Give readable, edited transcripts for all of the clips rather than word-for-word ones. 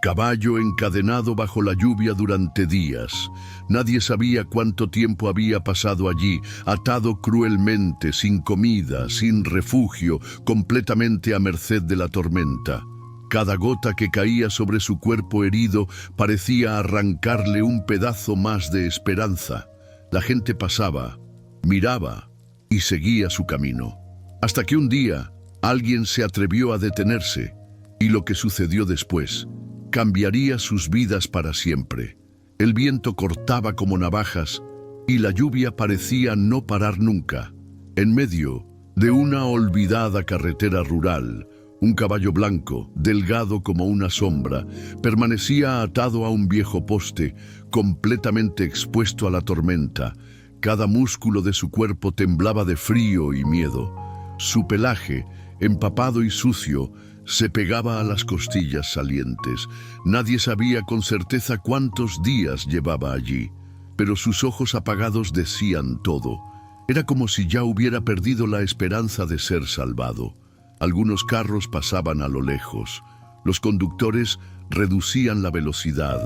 Caballo encadenado bajo la lluvia durante días. Nadie sabía cuánto tiempo había pasado allí, atado cruelmente, sin comida, sin refugio, completamente a merced de la tormenta. Cada gota que caía sobre su cuerpo herido parecía arrancarle un pedazo más de esperanza. La gente pasaba, miraba y seguía su camino. Hasta que un día alguien se atrevió a detenerse, y lo que sucedió después cambiaría sus vidas para siempre. El viento cortaba como navajas y la lluvia parecía no parar nunca. En medio de una olvidada carretera rural, un caballo blanco, delgado como una sombra, permanecía atado a un viejo poste, completamente expuesto a la tormenta. Cada músculo de su cuerpo temblaba de frío y miedo. Su pelaje, empapado y sucio, se pegaba a las costillas salientes. Nadie sabía con certeza cuántos días llevaba allí, pero sus ojos apagados decían todo. Era como si ya hubiera perdido la esperanza de ser salvado. Algunos carros pasaban a lo lejos. Los conductores reducían la velocidad,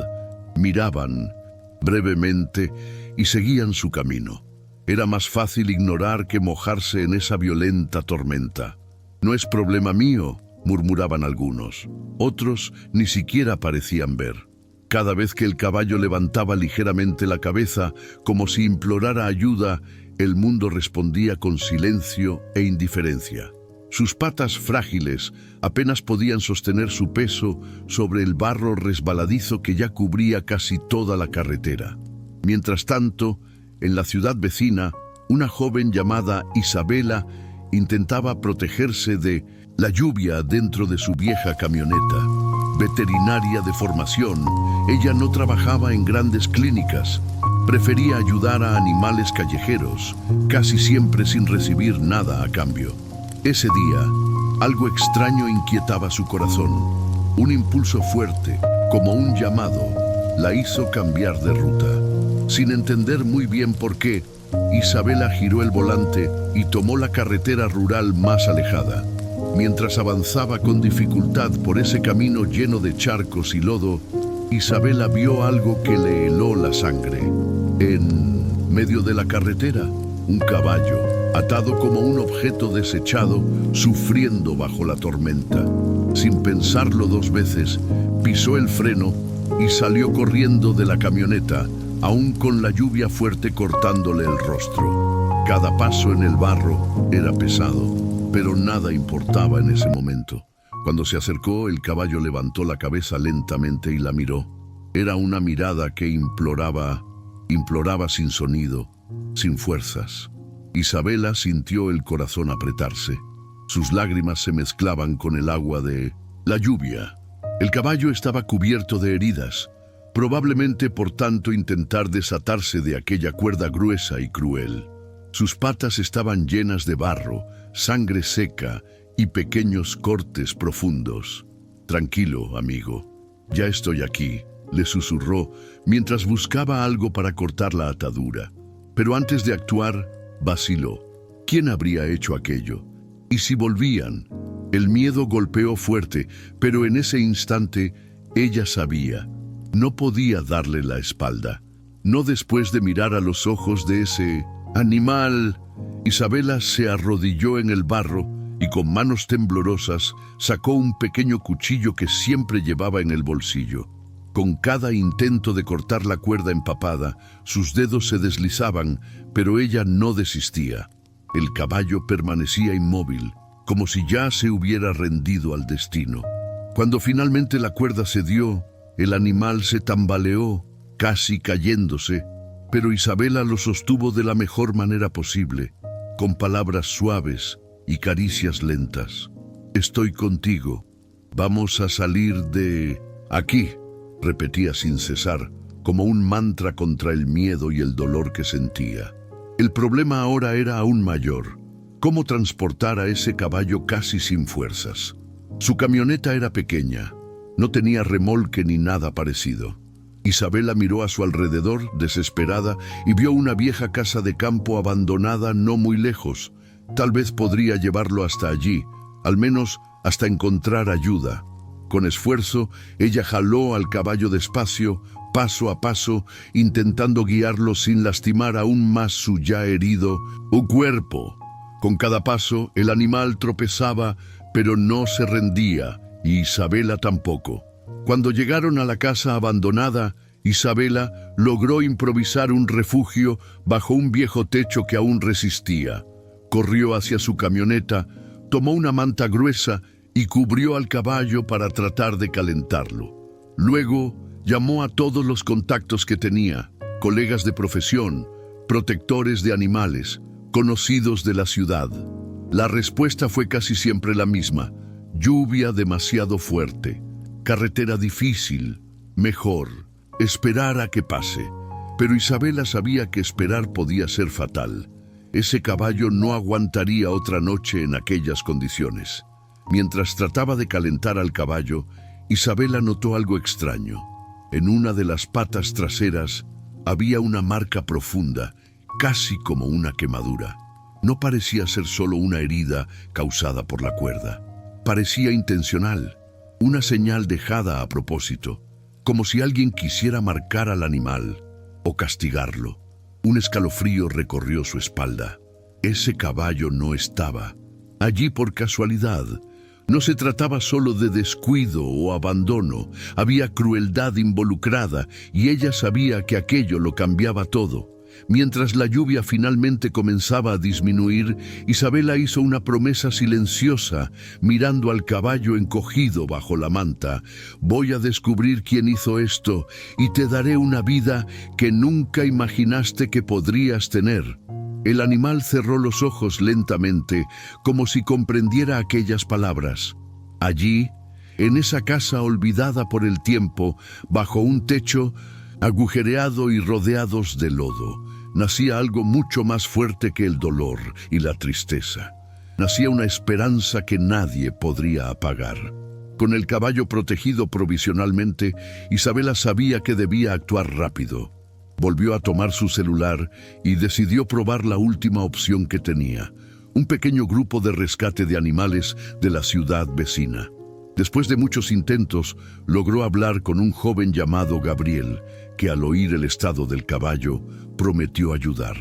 miraban brevemente y seguían su camino. Era más fácil ignorar que mojarse en esa violenta tormenta. «No es problema mío», murmuraban algunos. Otros ni siquiera parecían ver. Cada vez que el caballo levantaba ligeramente la cabeza, como si implorara ayuda, el mundo respondía con silencio e indiferencia. Sus patas frágiles apenas podían sostener su peso sobre el barro resbaladizo que ya cubría casi toda la carretera. Mientras tanto, en la ciudad vecina, una joven llamada Isabela intentaba protegerse de la lluvia dentro de su vieja camioneta. Veterinaria de formación, ella no trabajaba en grandes clínicas. Prefería ayudar a animales callejeros, casi siempre sin recibir nada a cambio. Ese día, algo extraño inquietaba su corazón. Un impulso fuerte, como un llamado, la hizo cambiar de ruta. Sin entender muy bien por qué, Isabela giró el volante y tomó la carretera rural más alejada. Mientras avanzaba con dificultad por ese camino lleno de charcos y lodo, Isabela vio algo que le heló la sangre. En medio de la carretera, un caballo, atado como un objeto desechado, sufriendo bajo la tormenta. Sin pensarlo dos veces, pisó el freno y salió corriendo de la camioneta, aún con la lluvia fuerte cortándole el rostro. Cada paso en el barro era pesado, pero nada importaba en ese momento. Cuando se acercó, el caballo levantó la cabeza lentamente y la miró. Era una mirada que imploraba sin sonido, sin fuerzas. Isabela sintió el corazón apretarse. Sus lágrimas se mezclaban con el agua de la lluvia. El caballo estaba cubierto de heridas, probablemente por tanto intentar desatarse de aquella cuerda gruesa y cruel. Sus patas estaban llenas de barro, sangre seca y pequeños cortes profundos. «Tranquilo, amigo, ya estoy aquí», le susurró mientras buscaba algo para cortar la atadura. Pero antes de actuar, vaciló. ¿Quién habría hecho aquello? ¿Y si volvían? El miedo golpeó fuerte, pero en ese instante ella sabía. No podía darle la espalda. No después de mirar a los ojos de ese animal. Isabela se arrodilló en el barro y con manos temblorosas sacó un pequeño cuchillo que siempre llevaba en el bolsillo. Con cada intento de cortar la cuerda empapada, sus dedos se deslizaban, pero ella no desistía. El caballo permanecía inmóvil, como si ya se hubiera rendido al destino. Cuando finalmente la cuerda cedió, el animal se tambaleó, casi cayéndose, pero Isabela lo sostuvo de la mejor manera posible, con palabras suaves y caricias lentas. «Estoy contigo. Vamos a salir de aquí», repetía sin cesar, como un mantra contra el miedo y el dolor que sentía. El problema ahora era aún mayor. ¿Cómo transportar a ese caballo casi sin fuerzas? Su camioneta era pequeña. No tenía remolque ni nada parecido. Isabela miró a su alrededor, desesperada, y vio una vieja casa de campo abandonada no muy lejos. Tal vez podría llevarlo hasta allí, al menos hasta encontrar ayuda. Con esfuerzo, ella jaló al caballo despacio, paso a paso, intentando guiarlo sin lastimar aún más su ya herido cuerpo. Con cada paso, el animal tropezaba, pero no se rendía, y Isabela tampoco. Cuando llegaron a la casa abandonada, Isabela logró improvisar un refugio bajo un viejo techo que aún resistía. Corrió hacia su camioneta, tomó una manta gruesa y cubrió al caballo para tratar de calentarlo. Luego, llamó a todos los contactos que tenía, colegas de profesión, protectores de animales, conocidos de la ciudad. La respuesta fue casi siempre la misma: lluvia demasiado fuerte, carretera difícil, mejor esperar a que pase. Pero Isabela sabía que esperar podía ser fatal. Ese caballo no aguantaría otra noche en aquellas condiciones. Mientras trataba de calentar al caballo, Isabela notó algo extraño. En una de las patas traseras había una marca profunda, casi como una quemadura. No parecía ser solo una herida causada por la cuerda. Parecía intencional, una señal dejada a propósito, como si alguien quisiera marcar al animal o castigarlo. Un escalofrío recorrió su espalda. Ese caballo no estaba allí por casualidad. No se trataba solo de descuido o abandono, había crueldad involucrada y ella sabía que aquello lo cambiaba todo. Mientras la lluvia finalmente comenzaba a disminuir, Isabela hizo una promesa silenciosa, mirando al caballo encogido bajo la manta. «Voy a descubrir quién hizo esto y te daré una vida que nunca imaginaste que podrías tener». El animal cerró los ojos lentamente, como si comprendiera aquellas palabras. Allí, en esa casa olvidada por el tiempo, bajo un techo agujereado y rodeados de lodo, nacía algo mucho más fuerte que el dolor y la tristeza. Nacía una esperanza que nadie podría apagar. Con el caballo protegido provisionalmente, Isabela sabía que debía actuar rápido. Volvió a tomar su celular y decidió probar la última opción que tenía: un pequeño grupo de rescate de animales de la ciudad vecina. Después de muchos intentos, logró hablar con un joven llamado Gabriel, que al oír el estado del caballo, prometió ayudar.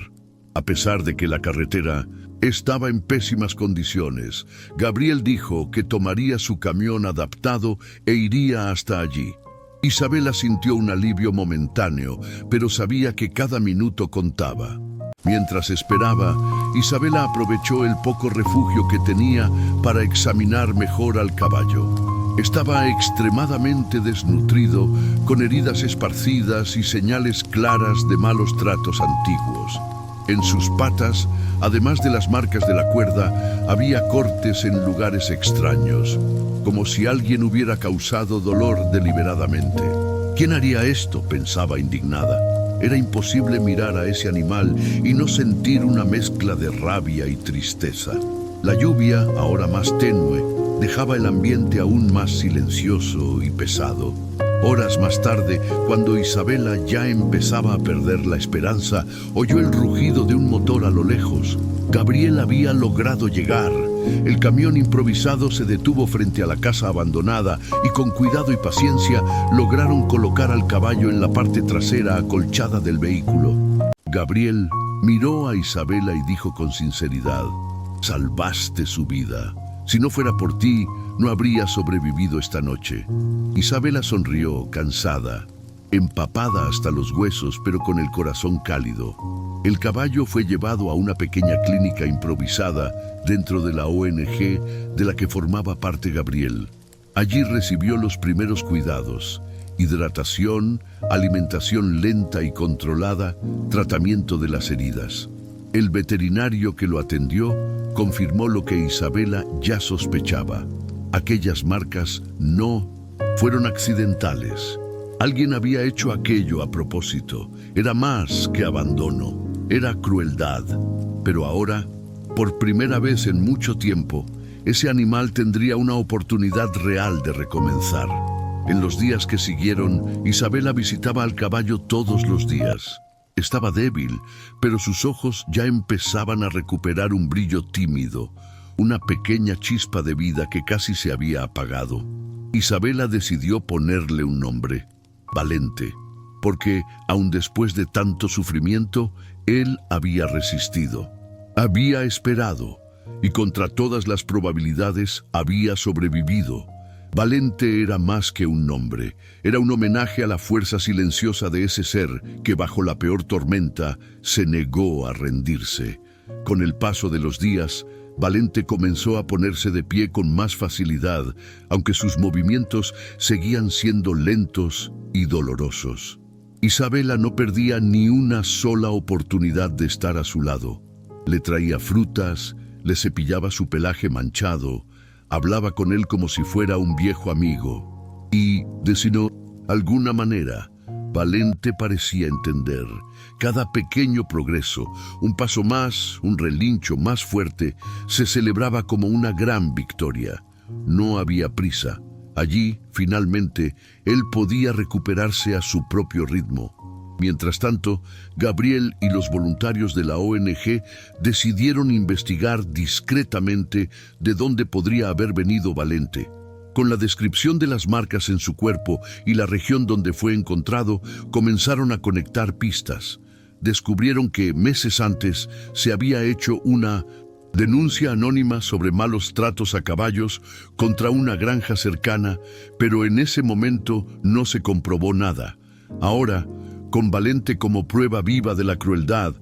A pesar de que la carretera estaba en pésimas condiciones, Gabriel dijo que tomaría su camión adaptado e iría hasta allí. Isabela sintió un alivio momentáneo, pero sabía que cada minuto contaba. Mientras esperaba, Isabela aprovechó el poco refugio que tenía para examinar mejor al caballo. Estaba extremadamente desnutrido, con heridas esparcidas y señales claras de malos tratos antiguos. En sus patas, además de las marcas de la cuerda, había cortes en lugares extraños, como si alguien hubiera causado dolor deliberadamente. ¿Quién haría esto?, pensaba indignada. Era imposible mirar a ese animal y no sentir una mezcla de rabia y tristeza. La lluvia, ahora más tenue, dejaba el ambiente aún más silencioso y pesado. Horas más tarde, cuando Isabela ya empezaba a perder la esperanza, oyó el rugido de un motor a lo lejos. Gabriel había logrado llegar. El camión improvisado se detuvo frente a la casa abandonada y con cuidado y paciencia lograron colocar al caballo en la parte trasera acolchada del vehículo. Gabriel miró a Isabela y dijo con sinceridad: «Salvaste su vida. Si no fuera por ti, no habría sobrevivido esta noche». Isabela sonrió, cansada, empapada hasta los huesos, pero con el corazón cálido. El caballo fue llevado a una pequeña clínica improvisada dentro de la ONG de la que formaba parte Gabriel. Allí recibió los primeros cuidados: hidratación, alimentación lenta y controlada, tratamiento de las heridas. El veterinario que lo atendió confirmó lo que Isabela ya sospechaba: aquellas marcas no fueron accidentales. Alguien había hecho aquello a propósito. Era más que abandono, era crueldad. Pero ahora, por primera vez en mucho tiempo, ese animal tendría una oportunidad real de recomenzar. En los días que siguieron, Isabela visitaba al caballo todos los días. Estaba débil, pero sus ojos ya empezaban a recuperar un brillo tímido, una pequeña chispa de vida que casi se había apagado. Isabela decidió ponerle un nombre, Valente, porque, aun después de tanto sufrimiento, él había resistido, había esperado y contra todas las probabilidades había sobrevivido. Valente era más que un nombre, era un homenaje a la fuerza silenciosa de ese ser que bajo la peor tormenta se negó a rendirse. Con el paso de los días, Valente comenzó a ponerse de pie con más facilidad, aunque sus movimientos seguían siendo lentos y dolorosos. Isabela no perdía ni una sola oportunidad de estar a su lado. Le traía frutas, le cepillaba su pelaje manchado, hablaba con él como si fuera un viejo amigo. Y, de alguna manera, Valente parecía entender. Cada pequeño progreso, un paso más, un relincho más fuerte, se celebraba como una gran victoria. No había prisa. Allí, finalmente, él podía recuperarse a su propio ritmo. Mientras tanto, Gabriel y los voluntarios de la ONG decidieron investigar discretamente de dónde podría haber venido Valente. Con la descripción de las marcas en su cuerpo y la región donde fue encontrado, comenzaron a conectar pistas. Descubrieron que meses antes se había hecho una denuncia anónima sobre malos tratos a caballos contra una granja cercana, pero en ese momento no se comprobó nada. Ahora, con Valente como prueba viva de la crueldad,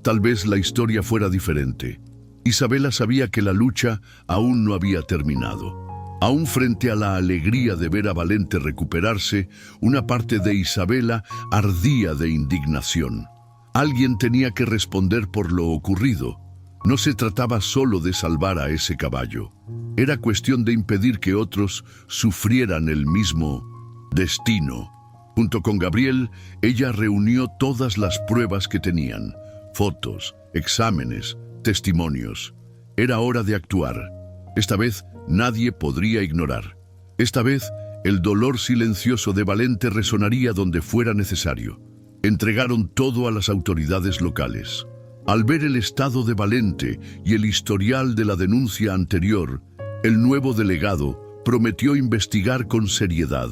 tal vez la historia fuera diferente. Isabela sabía que la lucha aún no había terminado. Aún frente a la alegría de ver a Valente recuperarse, una parte de Isabela ardía de indignación. Alguien tenía que responder por lo ocurrido. No se trataba solo de salvar a ese caballo. Era cuestión de impedir que otros sufrieran el mismo destino. Junto con Gabriel, ella reunió todas las pruebas que tenían: fotos, exámenes, testimonios. Era hora de actuar. Esta vez, nadie podría ignorar. Esta vez, el dolor silencioso de Valente resonaría donde fuera necesario. Entregaron todo a las autoridades locales. Al ver el estado de Valente y el historial de la denuncia anterior, el nuevo delegado prometió investigar con seriedad.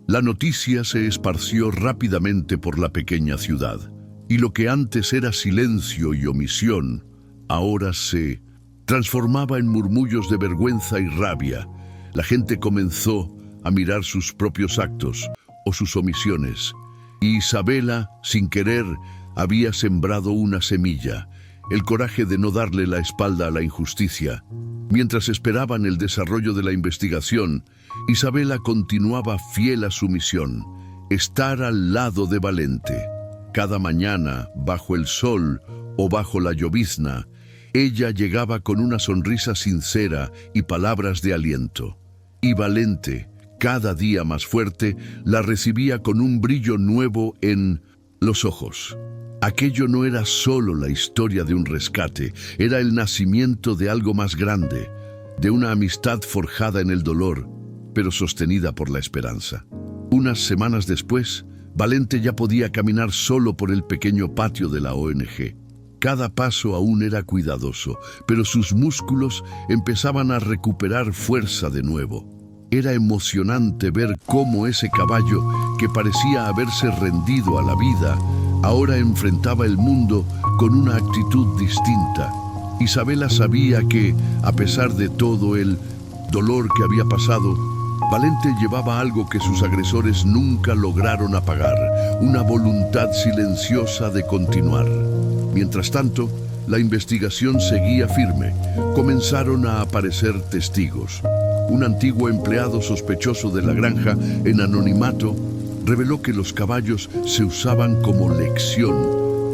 La noticia se esparció rápidamente por la pequeña ciudad, y lo que antes era silencio y omisión, ahora se transformaba en murmullos de vergüenza y rabia. La gente comenzó a mirar sus propios actos o sus omisiones, y Isabela, sin querer, había sembrado una semilla, el coraje de no darle la espalda a la injusticia. Mientras esperaban el desarrollo de la investigación, Isabela continuaba fiel a su misión: estar al lado de Valente. Cada mañana, bajo el sol o bajo la llovizna, ella llegaba con una sonrisa sincera y palabras de aliento. Y Valente, cada día más fuerte, la recibía con un brillo nuevo en los ojos. Aquello no era solo la historia de un rescate, era el nacimiento de algo más grande, de una amistad forjada en el dolor, pero sostenida por la esperanza. Unas semanas después, Valente ya podía caminar solo por el pequeño patio de la ONG. Cada paso aún era cuidadoso, pero sus músculos empezaban a recuperar fuerza de nuevo. Era emocionante ver cómo ese caballo, que parecía haberse rendido a la vida, ahora enfrentaba el mundo con una actitud distinta. Isabela sabía que, a pesar de todo el dolor que había pasado, Valente llevaba algo que sus agresores nunca lograron apagar: una voluntad silenciosa de continuar. Mientras tanto, la investigación seguía firme. Comenzaron a aparecer testigos. Un antiguo empleado sospechoso de la granja, en anonimato, reveló que los caballos se usaban como lección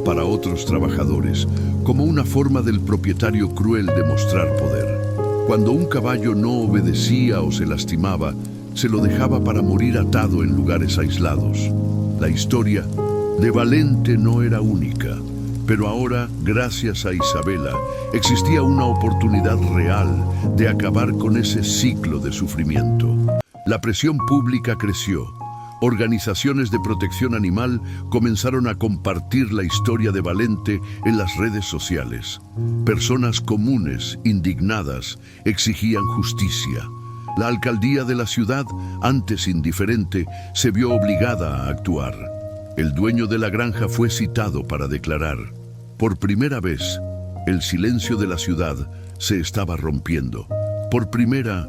para otros trabajadores, como una forma del propietario cruel de mostrar poder. Cuando un caballo no obedecía o se lastimaba, se lo dejaba para morir atado en lugares aislados. La historia de Valente no era única, pero ahora, gracias a Isabela, existía una oportunidad real de acabar con ese ciclo de sufrimiento. La presión pública creció. Organizaciones de protección animal comenzaron a compartir la historia de Valente en las redes sociales. Personas comunes, indignadas, exigían justicia. La alcaldía de la ciudad, antes indiferente, se vio obligada a actuar. El dueño de la granja fue citado para declarar. Por primera vez, el silencio de la ciudad se estaba rompiendo. Por primera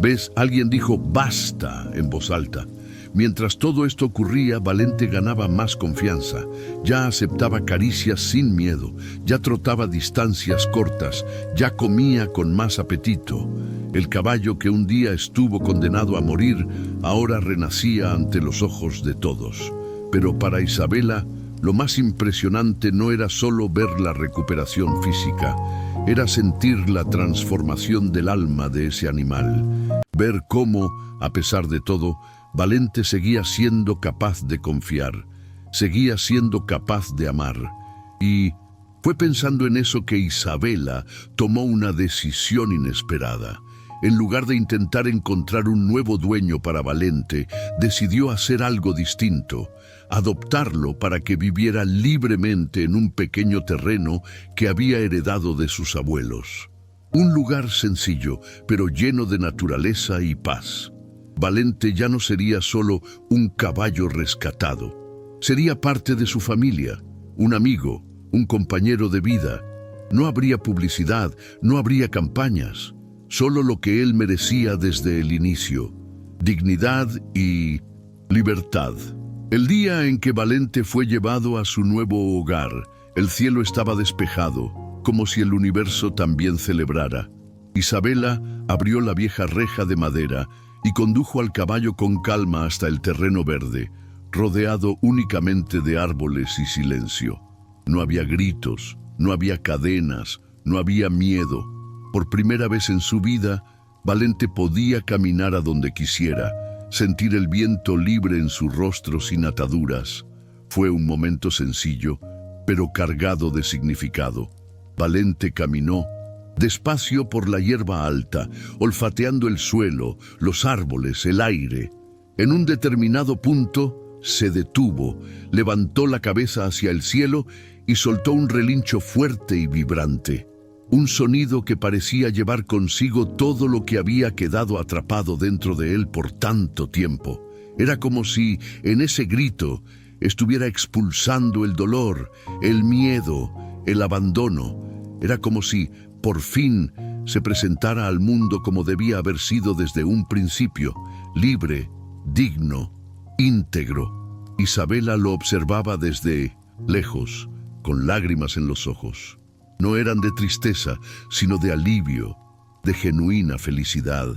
vez, alguien dijo «basta» en voz alta. Mientras todo esto ocurría, Valente ganaba más confianza. Ya aceptaba caricias sin miedo, ya trotaba distancias cortas, ya comía con más apetito. El caballo que un día estuvo condenado a morir, ahora renacía ante los ojos de todos. Pero para Isabela, lo más impresionante no era solo ver la recuperación física, era sentir la transformación del alma de ese animal. Ver cómo, a pesar de todo, Valente seguía siendo capaz de confiar, seguía siendo capaz de amar. Y fue pensando en eso que Isabela tomó una decisión inesperada. En lugar de intentar encontrar un nuevo dueño para Valente, decidió hacer algo distinto, adoptarlo para que viviera libremente en un pequeño terreno que había heredado de sus abuelos. Un lugar sencillo, pero lleno de naturaleza y paz. Valente ya no sería solo un caballo rescatado. Sería parte de su familia, un amigo, un compañero de vida. No habría publicidad, no habría campañas. Solo lo que él merecía desde el inicio: dignidad y libertad. El día en que Valente fue llevado a su nuevo hogar, el cielo estaba despejado, como si el universo también celebrara. Isabela abrió la vieja reja de madera y condujo al caballo con calma hasta el terreno verde, rodeado únicamente de árboles y silencio. No había gritos, no había cadenas, no había miedo. Por primera vez en su vida, Valente podía caminar a donde quisiera, sentir el viento libre en su rostro sin ataduras. Fue un momento sencillo, pero cargado de significado. Valente caminó despacio por la hierba alta, olfateando el suelo, los árboles, el aire. En un determinado punto se detuvo, levantó la cabeza hacia el cielo y soltó un relincho fuerte y vibrante. Un sonido que parecía llevar consigo todo lo que había quedado atrapado dentro de él por tanto tiempo. Era como si, en ese grito, estuviera expulsando el dolor, el miedo, el abandono. Era como si, por fin, se presentara al mundo como debía haber sido desde un principio, libre, digno, íntegro. Isabela lo observaba desde lejos, con lágrimas en los ojos. No eran de tristeza, sino de alivio, de genuina felicidad.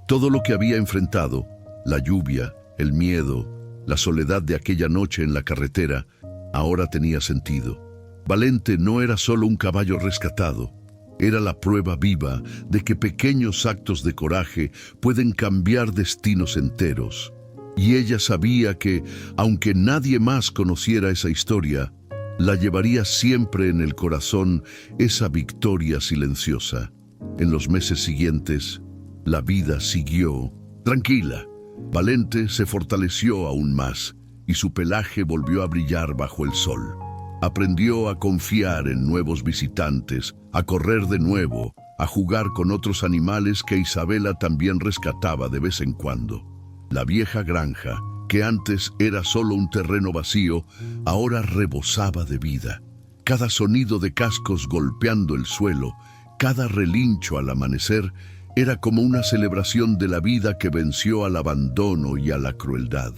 Todo lo que había enfrentado, la lluvia, el miedo, la soledad de aquella noche en la carretera, ahora tenía sentido. Valente no era solo un caballo rescatado, era la prueba viva de que pequeños actos de coraje pueden cambiar destinos enteros. Y ella sabía que, aunque nadie más conociera esa historia, la llevaría siempre en el corazón esa victoria silenciosa. En los meses siguientes, la vida siguió tranquila. Valente se fortaleció aún más y su pelaje volvió a brillar bajo el sol. Aprendió a confiar en nuevos visitantes, a correr de nuevo, a jugar con otros animales que Isabela también rescataba de vez en cuando. La vieja granja, que antes era solo un terreno vacío, ahora rebosaba de vida. Cada sonido de cascos golpeando el suelo, cada relincho al amanecer, era como una celebración de la vida que venció al abandono y a la crueldad.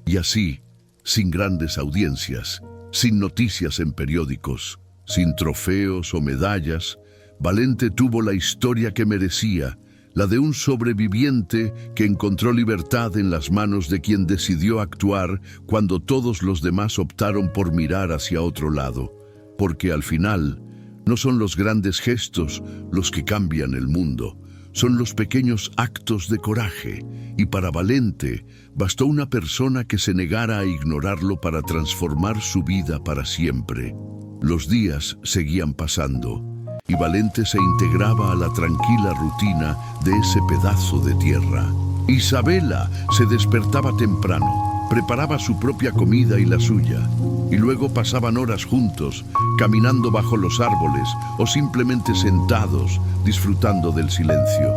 Y así, sin grandes audiencias, sin noticias en periódicos, sin trofeos o medallas, Valente tuvo la historia que merecía, la de un sobreviviente que encontró libertad en las manos de quien decidió actuar cuando todos los demás optaron por mirar hacia otro lado. Porque al final, no son los grandes gestos los que cambian el mundo, son los pequeños actos de coraje, y para Valente bastó una persona que se negara a ignorarlo para transformar su vida para siempre. Los días seguían pasando, y Valente se integraba a la tranquila rutina de ese pedazo de tierra. Isabela se despertaba temprano, preparaba su propia comida y la suya, y luego pasaban horas juntos, caminando bajo los árboles o simplemente sentados, disfrutando del silencio.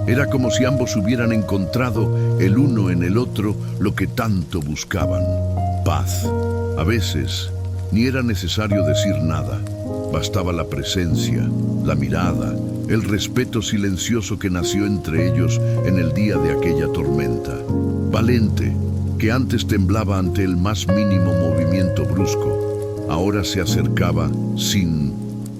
Era como si ambos hubieran encontrado el uno en el otro lo que tanto buscaban: paz. A veces, ni era necesario decir nada. Bastaba la presencia, la mirada, el respeto silencioso que nació entre ellos en el día de aquella tormenta. Valente, que antes temblaba ante el más mínimo movimiento brusco, ahora se acercaba sin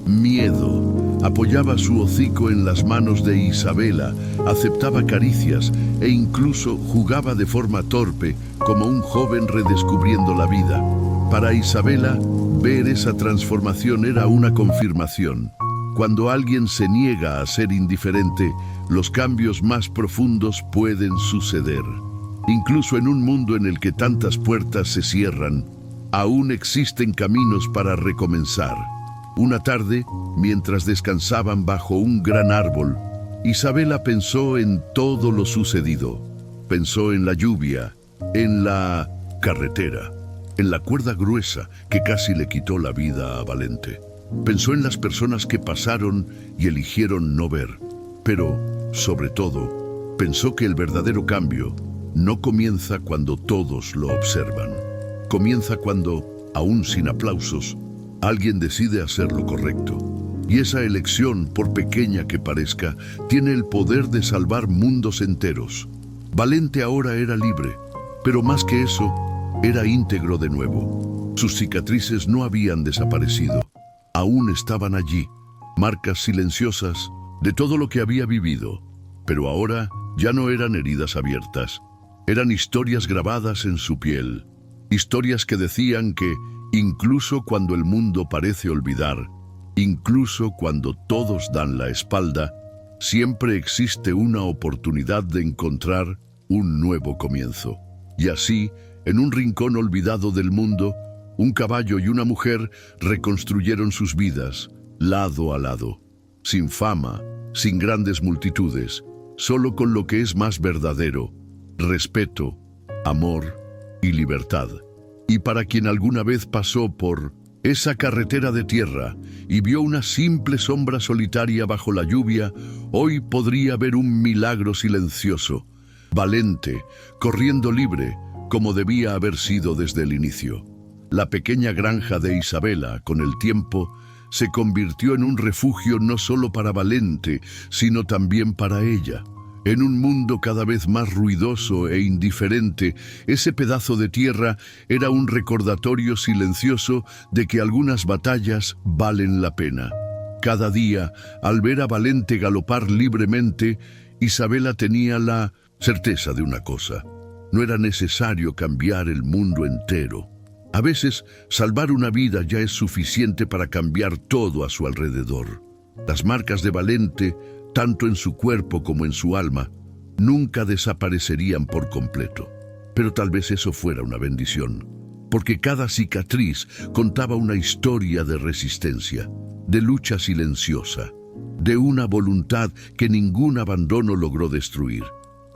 miedo. Apoyaba su hocico en las manos de Isabela, aceptaba caricias e incluso jugaba de forma torpe, como un joven redescubriendo la vida. Para Isabela, ver esa transformación era una confirmación. Cuando alguien se niega a ser indiferente, los cambios más profundos pueden suceder. Incluso en un mundo en el que tantas puertas se cierran, aún existen caminos para recomenzar. Una tarde, mientras descansaban bajo un gran árbol, Isabela pensó en todo lo sucedido. Pensó en la lluvia, en la carretera, en la cuerda gruesa que casi le quitó la vida a Valente. Pensó en las personas que pasaron y eligieron no ver. Pero, sobre todo, pensó que el verdadero cambio no comienza cuando todos lo observan. Comienza cuando, aún sin aplausos, alguien decide hacer lo correcto. Y esa elección, por pequeña que parezca, tiene el poder de salvar mundos enteros. Valente ahora era libre, pero más que eso, era íntegro de nuevo. Sus cicatrices no habían desaparecido. Aún estaban allí, marcas silenciosas de todo lo que había vivido. Pero ahora ya no eran heridas abiertas. Eran historias grabadas en su piel. Historias que decían que, incluso cuando el mundo parece olvidar, incluso cuando todos dan la espalda, siempre existe una oportunidad de encontrar un nuevo comienzo. Y así, en un rincón olvidado del mundo, un caballo y una mujer reconstruyeron sus vidas, lado a lado, sin fama, sin grandes multitudes, solo con lo que es más verdadero: respeto, amor y libertad. Y para quien alguna vez pasó por esa carretera de tierra y vio una simple sombra solitaria bajo la lluvia, hoy podría ver un milagro silencioso: Valente, corriendo libre, como debía haber sido desde el inicio. La pequeña granja de Isabela, con el tiempo, se convirtió en un refugio no solo para Valente, sino también para ella. En un mundo cada vez más ruidoso e indiferente, ese pedazo de tierra era un recordatorio silencioso de que algunas batallas valen la pena. Cada día, al ver a Valente galopar libremente, Isabela tenía la certeza de una cosa: no era necesario cambiar el mundo entero. A veces, salvar una vida ya es suficiente para cambiar todo a su alrededor. Las marcas de Valente, tanto en su cuerpo como en su alma, nunca desaparecerían por completo. Pero tal vez eso fuera una bendición, porque cada cicatriz contaba una historia de resistencia, de lucha silenciosa, de una voluntad que ningún abandono logró destruir.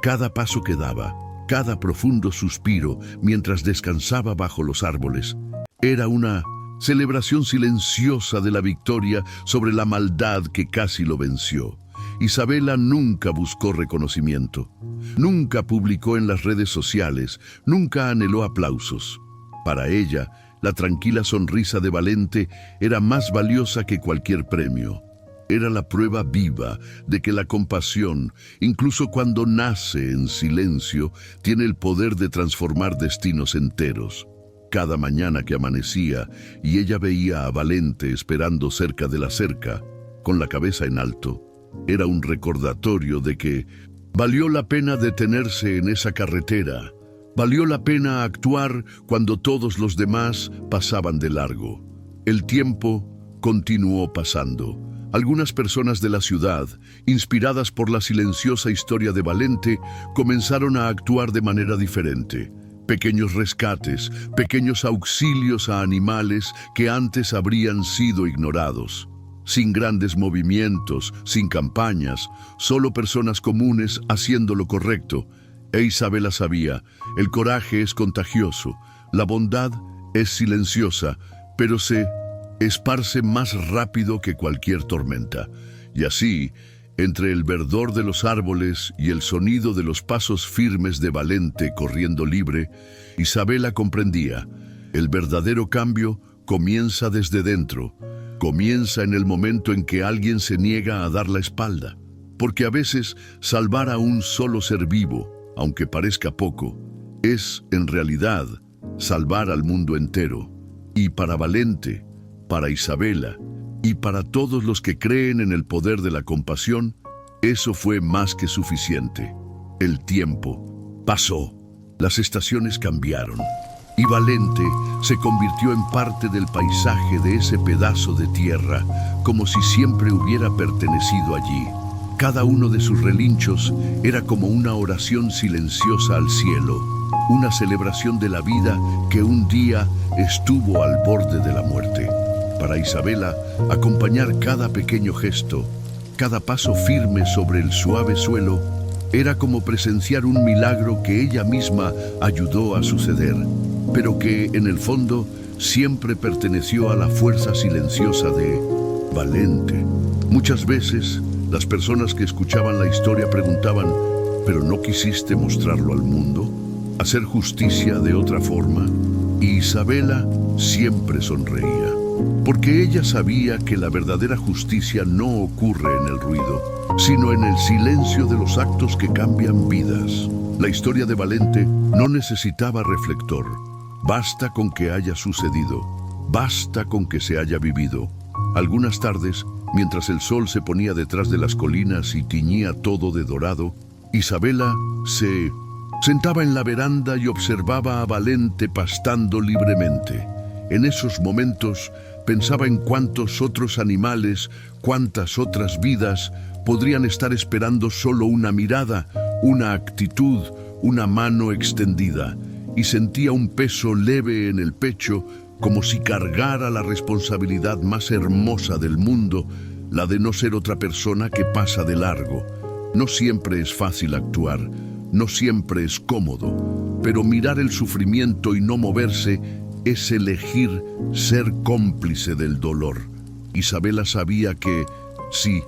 Cada paso que daba, cada profundo suspiro mientras descansaba bajo los árboles, era una celebración silenciosa de la victoria sobre la maldad que casi lo venció. Isabela nunca buscó reconocimiento, nunca publicó en las redes sociales, nunca anheló aplausos. Para ella, la tranquila sonrisa de Valente era más valiosa que cualquier premio. Era la prueba viva de que la compasión, incluso cuando nace en silencio, tiene el poder de transformar destinos enteros. Cada mañana que amanecía y ella veía a Valente esperando cerca de la cerca, con la cabeza en alto, era un recordatorio de que valió la pena detenerse en esa carretera, valió la pena actuar cuando todos los demás pasaban de largo. El tiempo continuó pasando. Algunas personas de la ciudad, inspiradas por la silenciosa historia de Valente, comenzaron a actuar de manera diferente. Pequeños rescates, pequeños auxilios a animales que antes habrían sido ignorados. Sin grandes movimientos, sin campañas, solo personas comunes haciendo lo correcto. E Isabela sabía: el coraje es contagioso, la bondad es silenciosa, pero se esparce más rápido que cualquier tormenta. Y así, Entre el verdor de los árboles y el sonido de los pasos firmes de Valente corriendo libre, Isabela comprendía: el verdadero cambio comienza desde dentro, comienza en el momento en que alguien se niega a dar la espalda. Porque a veces salvar a un solo ser vivo, aunque parezca poco, es, en realidad, salvar al mundo entero. Y para Valente, para Isabela y para todos los que creen en el poder de la compasión, eso fue más que suficiente. El tiempo pasó, las estaciones cambiaron, y Valente se convirtió en parte del paisaje de ese pedazo de tierra, como si siempre hubiera pertenecido allí. Cada uno de sus relinchos era como una oración silenciosa al cielo, una celebración de la vida que un día estuvo al borde de la muerte. Para Isabela, acompañar cada pequeño gesto, cada paso firme sobre el suave suelo, era como presenciar un milagro que ella misma ayudó a suceder, pero que, en el fondo, siempre perteneció a la fuerza silenciosa de Valente. Muchas veces, las personas que escuchaban la historia preguntaban: ¿pero no quisiste mostrarlo al mundo? ¿Hacer justicia de otra forma? Y Isabela siempre sonreía, porque ella sabía que la verdadera justicia no ocurre en el ruido, sino en el silencio de los actos que cambian vidas. La historia de Valente no necesitaba reflector. Basta con que haya sucedido, basta con que se haya vivido. Algunas tardes, mientras el sol se ponía detrás de las colinas y tiñía todo de dorado, Isabela se sentaba en la veranda y observaba a Valente pastando libremente. En esos momentos pensaba en cuántos otros animales, cuántas otras vidas podrían estar esperando solo una mirada, una actitud, una mano extendida, y sentía un peso leve en el pecho, como si cargara la responsabilidad más hermosa del mundo, la de no ser otra persona que pasa de largo. No siempre es fácil actuar, no siempre es cómodo, pero mirar el sufrimiento y no moverse es elegir ser cómplice del dolor. Isabela sabía que, si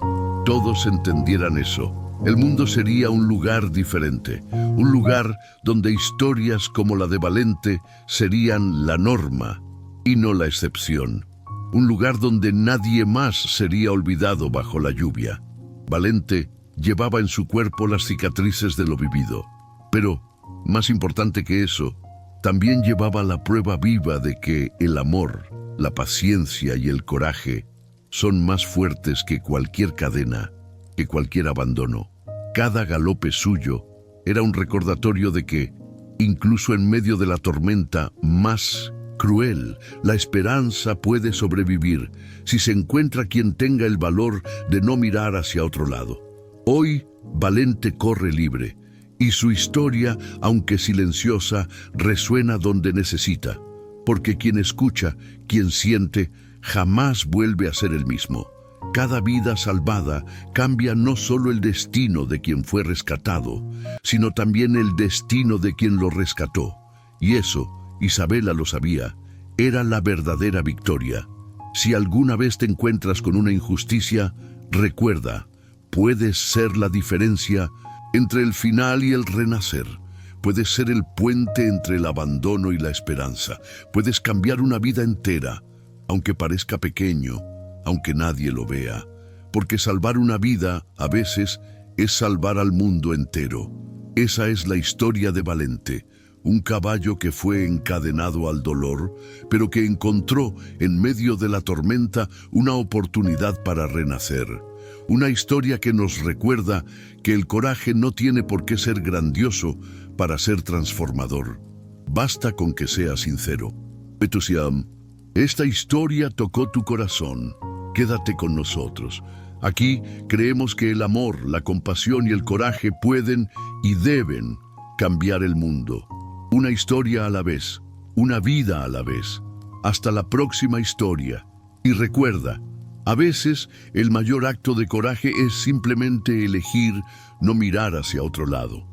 todos entendieran eso, el mundo sería un lugar diferente, un lugar donde historias como la de Valente serían la norma y no la excepción. Un lugar donde nadie más sería olvidado bajo la lluvia. Valente llevaba en su cuerpo las cicatrices de lo vivido, pero, más importante que eso, también llevaba la prueba viva de que el amor, la paciencia y el coraje son más fuertes que cualquier cadena, que cualquier abandono. Cada galope suyo era un recordatorio de que, incluso en medio de la tormenta más cruel, la esperanza puede sobrevivir si se encuentra quien tenga el valor de no mirar hacia otro lado. Hoy, Valente corre libre, y su historia, aunque silenciosa, resuena donde necesita, porque quien escucha, quien siente, jamás vuelve a ser el mismo. Cada vida salvada cambia no solo el destino de quien fue rescatado, sino también el destino de quien lo rescató. Y eso, Isabela lo sabía, era la verdadera victoria. Si alguna vez te encuentras con una injusticia, recuerda, puedes ser la diferencia entre el final y el renacer. Puedes ser el puente entre el abandono y la esperanza. Puedes cambiar una vida entera, aunque parezca pequeño, aunque nadie lo vea. Porque salvar una vida, a veces, es salvar al mundo entero. Esa es la historia de Valente, un caballo que fue encadenado al dolor, pero que encontró, en medio de la tormenta, una oportunidad para renacer. Una historia que nos recuerda que el coraje no tiene por qué ser grandioso para ser transformador. Basta con que sea sincero. Betusiam, esta historia tocó tu corazón. Quédate con nosotros. Aquí creemos que el amor, la compasión y el coraje pueden y deben cambiar el mundo. Una historia a la vez, una vida a la vez. Hasta la próxima historia. Y recuerda, a veces el mayor acto de coraje es simplemente elegir no mirar hacia otro lado.